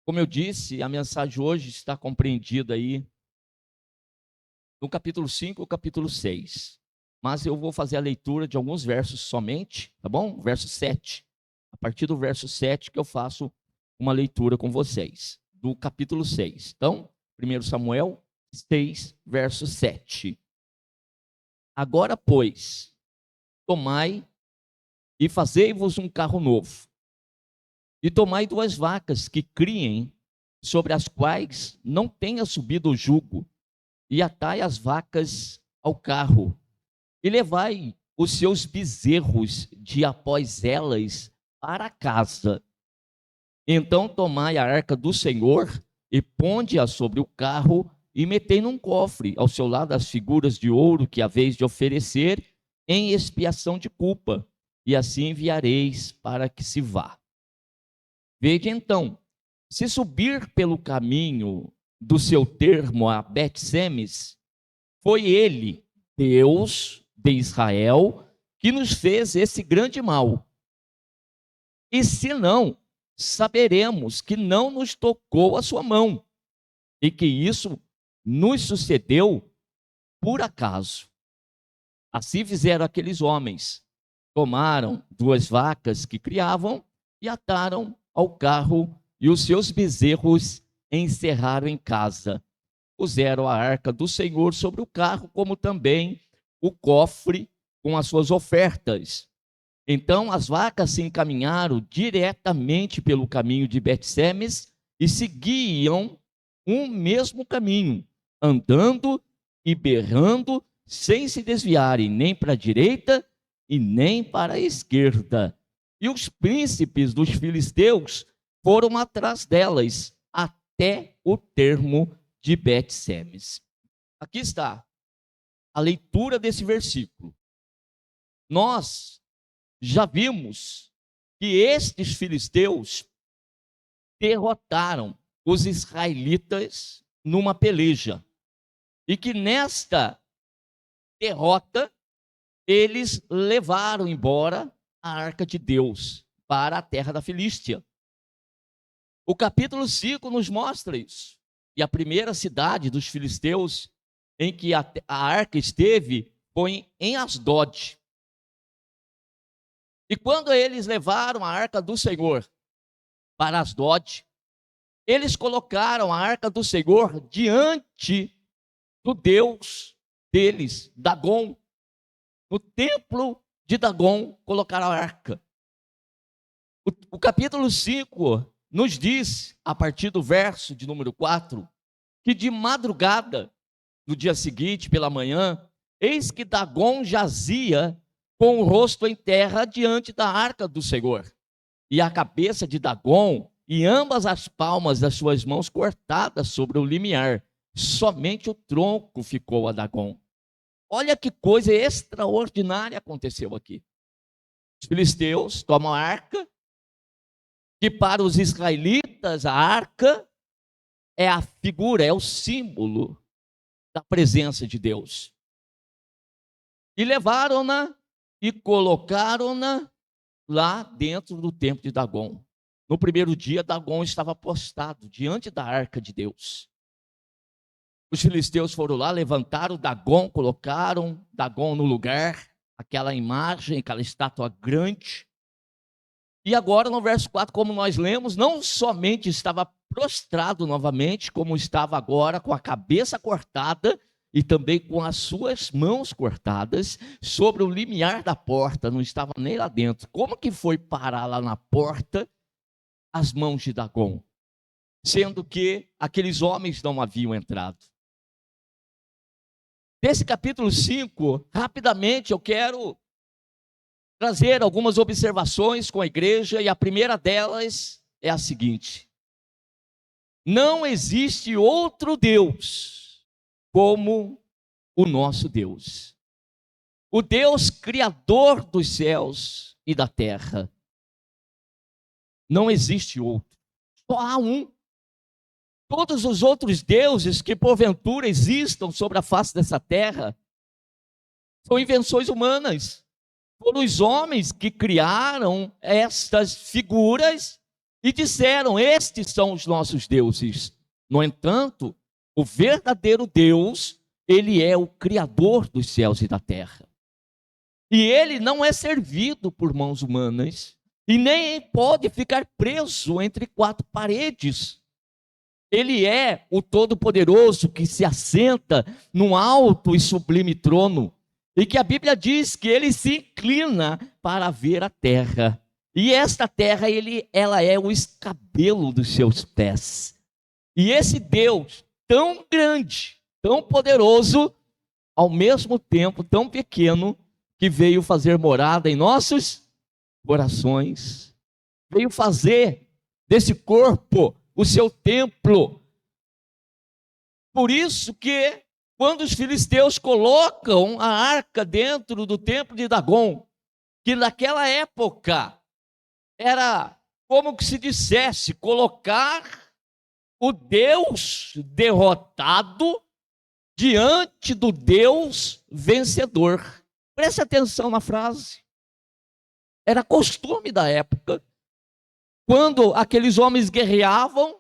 Como eu disse, a mensagem hoje está compreendida aí no capítulo 5 e o capítulo 6. Mas eu vou fazer a leitura de alguns versos somente, tá bom? Verso 7. A partir do verso 7 que eu faço uma leitura com vocês, do capítulo 6. Então, 1 Samuel 6, verso 7. Agora, pois, tomai e fazei-vos um carro novo, e tomai 2 vacas que criem, sobre as quais não tenha subido o jugo, e atai as vacas ao carro, e levai os seus bezerros de após elas para casa. Então tomai a arca do Senhor, e ponde-a sobre o carro, e metei num cofre, ao seu lado as figuras de ouro que haveis de oferecer em expiação de culpa, e assim enviareis para que se vá. Vede então, se subir pelo caminho do seu termo a Bet-Semes, foi ele, Deus de Israel, que nos fez esse grande mal. E se não, saberemos que não nos tocou a sua mão, e que isso nos sucedeu por acaso. Assim fizeram aqueles homens. Tomaram 2 vacas que criavam e ataram ao carro, e os seus bezerros encerraram em casa. Puseram a arca do Senhor sobre o carro, como também o cofre com as suas ofertas. Então as vacas se encaminharam diretamente pelo caminho de Bet-Semes e seguiam um mesmo caminho, andando e berrando, sem se desviarem nem para a direita e nem para a esquerda. E os príncipes dos filisteus foram atrás delas até o termo de Bet-Semes. Aqui está a leitura desse versículo. Nós já vimos que estes filisteus derrotaram os israelitas numa peleja, e que nesta derrota eles levaram embora a arca de Deus para a terra da Filístia. O capítulo 5 nos mostra isso. E a primeira cidade dos filisteus em que a arca esteve foi em Asdod. E quando eles levaram a arca do Senhor para Asdod, eles colocaram a arca do Senhor diante do Deus deles, Dagon. No templo de Dagon colocaram a arca. O capítulo 5 nos diz, a partir do verso de número 4, que de madrugada, no dia seguinte, pela manhã, eis que Dagon jazia com o rosto em terra diante da arca do Senhor. E a cabeça de Dagon e ambas as palmas das suas mãos cortadas sobre o limiar. Somente o tronco ficou a Dagon. Olha que coisa extraordinária aconteceu aqui. Os filisteus tomam a arca, que para os israelitas a arca é a figura, é o símbolo da presença de Deus. E levaram-na e colocaram-na lá dentro do templo de Dagon. No primeiro dia, Dagon estava postado diante da arca de Deus. Os filisteus foram lá, levantaram Dagon, colocaram Dagon no lugar, aquela imagem, aquela estátua grande. E agora no verso 4, como nós lemos, não somente estava prostrado novamente, como estava agora com a cabeça cortada e também com as suas mãos cortadas sobre o limiar da porta, não estava nem lá dentro. Como que foi parar lá na porta as mãos de Dagon? Sendo que aqueles homens não haviam entrado. Desse capítulo 5, rapidamente eu quero trazer algumas observações com a igreja, e a primeira delas é a seguinte: não existe outro Deus como o nosso Deus. O Deus criador dos céus e da terra. Não existe outro. Só há um. Todos os outros deuses que porventura existam sobre a face dessa terra são invenções humanas. Foram os homens que criaram estas figuras e disseram: estes são os nossos deuses. No entanto, o verdadeiro Deus, ele é o Criador dos céus e da terra. E ele não é servido por mãos humanas, e nem pode ficar preso entre quatro paredes. Ele é o Todo-Poderoso que se assenta num alto e sublime trono, e que a Bíblia diz que ele se inclina para ver a terra. E esta terra, ela é o escabelo dos seus pés. E esse Deus tão grande, tão poderoso, ao mesmo tempo tão pequeno, que veio fazer morada em nossos corações, veio fazer desse corpo o seu templo. Por isso que, quando os filisteus colocam a arca dentro do templo de Dagon, que naquela época era como que se dissesse, colocar o Deus derrotado diante do Deus vencedor. Preste atenção na frase. Era costume da época, quando aqueles homens guerreavam,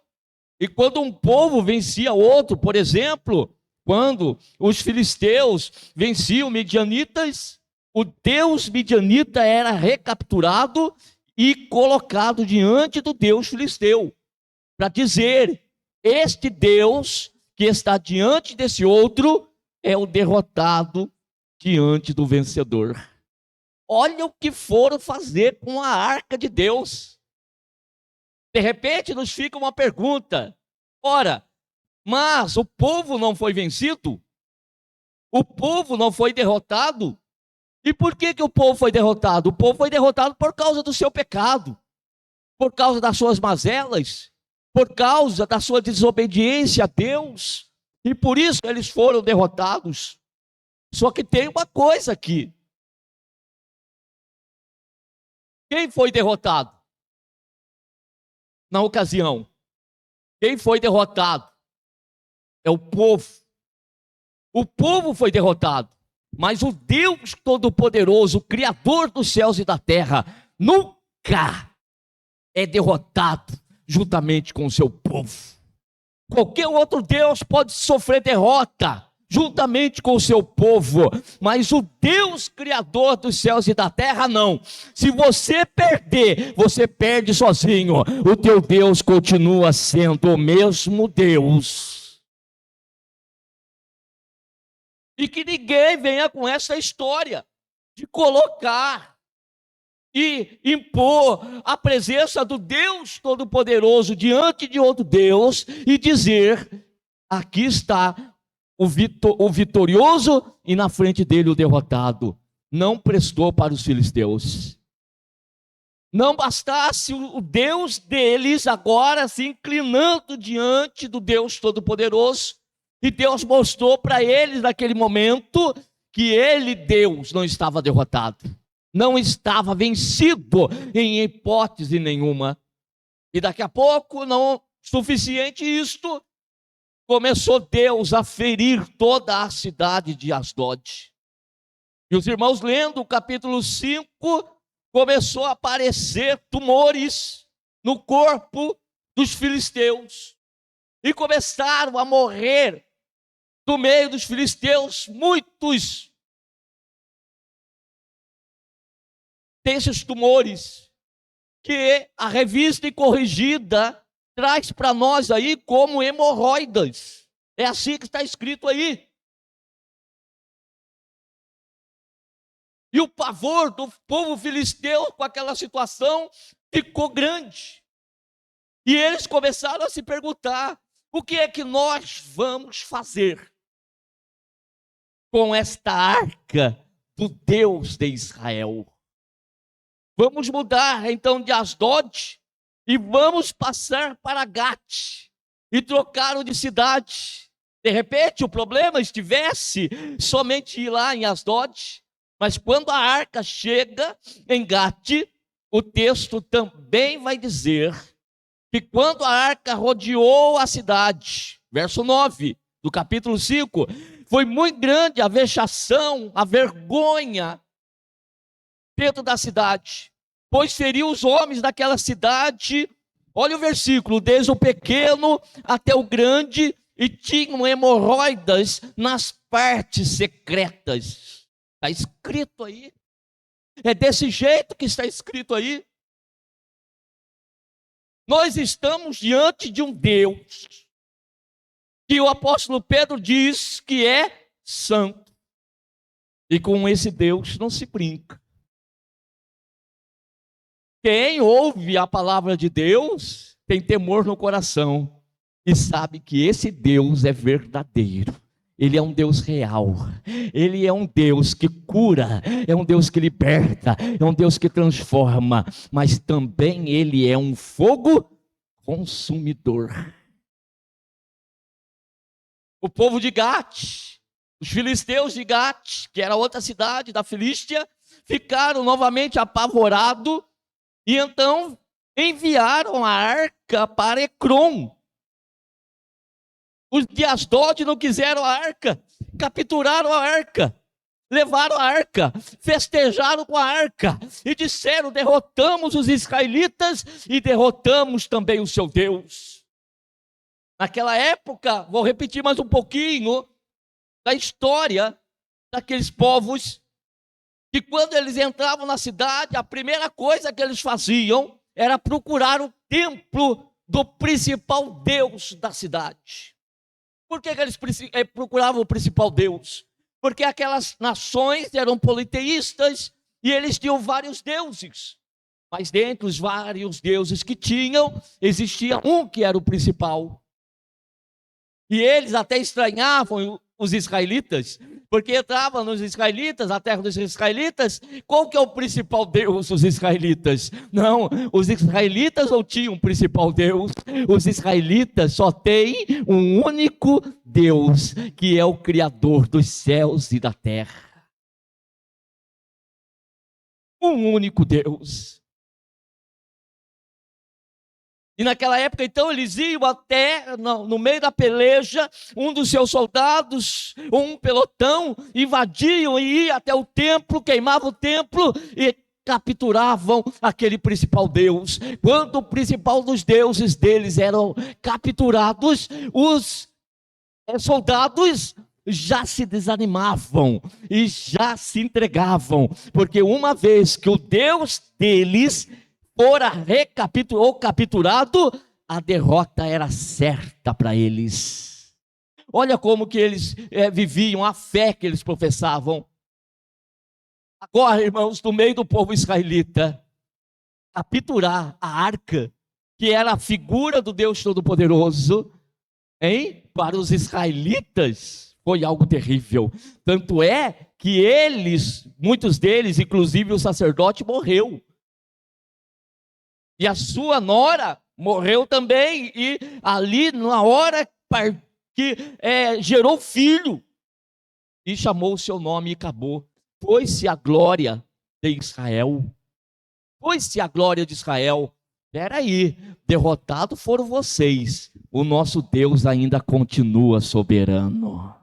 e quando um povo vencia outro, por exemplo, quando os filisteus venciam midianitas, o Deus midianita era recapturado e colocado diante do Deus filisteu, para dizer: este Deus que está diante desse outro é o derrotado diante do vencedor. Olha o que foram fazer com a arca de Deus. De repente nos fica uma pergunta: ora, mas o povo não foi vencido? O povo não foi derrotado? E por que o povo foi derrotado? O povo foi derrotado por causa do seu pecado, por causa das suas mazelas, por causa da sua desobediência a Deus, e por isso eles foram derrotados. Só que tem uma coisa aqui: quem foi derrotado na ocasião? Quem foi derrotado? É o povo. O povo foi derrotado, mas o Deus Todo-Poderoso, o Criador dos céus e da terra, nunca é derrotado juntamente com o seu povo. Qualquer outro Deus pode sofrer derrota juntamente com o seu povo, mas o Deus Criador dos céus e da terra não. Se você perder, você perde sozinho. O teu Deus continua sendo o mesmo Deus. E que ninguém venha com essa história de colocar e impor a presença do Deus Todo-Poderoso diante de outro Deus e dizer: aqui está o vitorioso e na frente dele o derrotado. Não prestou para os filisteus. Não bastasse o Deus deles agora se inclinando diante do Deus Todo-Poderoso, e Deus mostrou para eles naquele momento que ele, Deus, não estava derrotado, não estava vencido em hipótese nenhuma. E daqui a pouco, não suficiente isto, começou Deus a ferir toda a cidade de Asdod. E os irmãos lendo o capítulo 5, começou a aparecer tumores no corpo dos filisteus. E começaram a morrer do meio dos filisteus muitos desses tumores, que a revista Corrigida traz para nós aí como hemorroidas. É assim que está escrito aí. E o pavor do povo filisteu com aquela situação ficou grande. E eles começaram a se perguntar: o que é que nós vamos fazer com esta arca do Deus de Israel? Vamos mudar então de Asdod e vamos passar para Gate e trocar de cidade. De repente o problema estivesse somente lá em Asdod, mas quando a arca chega em Gate, o texto também vai dizer que quando a arca rodeou a cidade, verso 9 do capítulo 5, foi muito grande a vexação, a vergonha dentro da cidade, pois feriu os homens daquela cidade Olha o versículo: desde o pequeno até o grande, e tinham hemorroidas nas partes secretas. Está escrito aí. É desse jeito que está escrito aí. Nós estamos diante de um Deus que o apóstolo Pedro diz que é santo. E com esse Deus não se brinca. Quem ouve a palavra de Deus tem temor no coração e sabe que esse Deus é verdadeiro. Ele é um Deus real. Ele é um Deus que cura, é um Deus que liberta, é um Deus que transforma, mas também ele é um fogo consumidor. O povo de Gate, os filisteus de Gate, que era outra cidade da Filístia, ficaram novamente apavorados e então enviaram a arca para Ecrom. Os de Asdod não quiseram a arca, capturaram a arca, levaram a arca, festejaram com a arca e disseram: derrotamos os israelitas e derrotamos também o seu Deus. Naquela época, vou repetir mais um pouquinho da história daqueles povos, que quando eles entravam na cidade, a primeira coisa que eles faziam era procurar o templo do principal Deus da cidade. Por que eles procuravam o principal Deus? Porque aquelas nações eram politeístas e eles tinham vários deuses. Mas dentre os vários deuses que tinham, existia um que era o principal. E eles até estranhavam os israelitas, porque entravam nos israelitas, a terra dos israelitas, qual que é o principal Deus dos israelitas? Não, os israelitas não tinham um principal Deus, os israelitas só têm um único Deus, que é o Criador dos céus e da terra. Um único Deus. E naquela época, então, eles iam até, no meio da peleja, um dos seus soldados, um pelotão, invadiam e iam até o templo, queimavam o templo e capturavam aquele principal Deus. Quando o principal dos deuses deles eram capturados, os soldados já se desanimavam e já se entregavam, porque uma vez que o Deus deles fora capturado, a derrota era certa para eles. Olha como que eles viviam, a fé que eles professavam. Agora, irmãos, no meio do povo israelita, capturar a arca, que era a figura do Deus Todo-Poderoso, para os israelitas, foi algo terrível. Tanto é que eles, muitos deles, inclusive o sacerdote, morreu. E a sua nora morreu também, e ali na hora que gerou filho, e chamou o seu nome e acabou. Foi-se a glória de Israel. Foi-se a glória de Israel. Espera aí, derrotados foram vocês. O nosso Deus ainda continua soberano.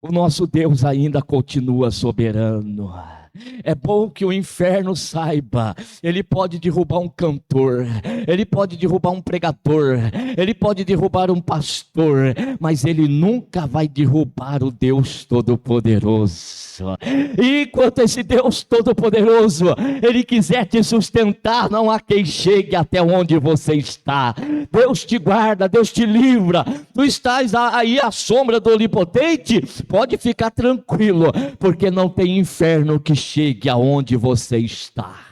O nosso Deus ainda continua soberano. É bom que o inferno saiba, ele pode derrubar um cantor, ele pode derrubar um pregador, ele pode derrubar um pastor, mas ele nunca vai derrubar o Deus Todo-Poderoso. E enquanto esse Deus Todo-Poderoso, ele quiser te sustentar, não há quem chegue até onde você está. Deus te guarda, Deus te livra. Tu estás aí à sombra do Onipotente, pode ficar tranquilo, porque não tem inferno que chegue aonde você está.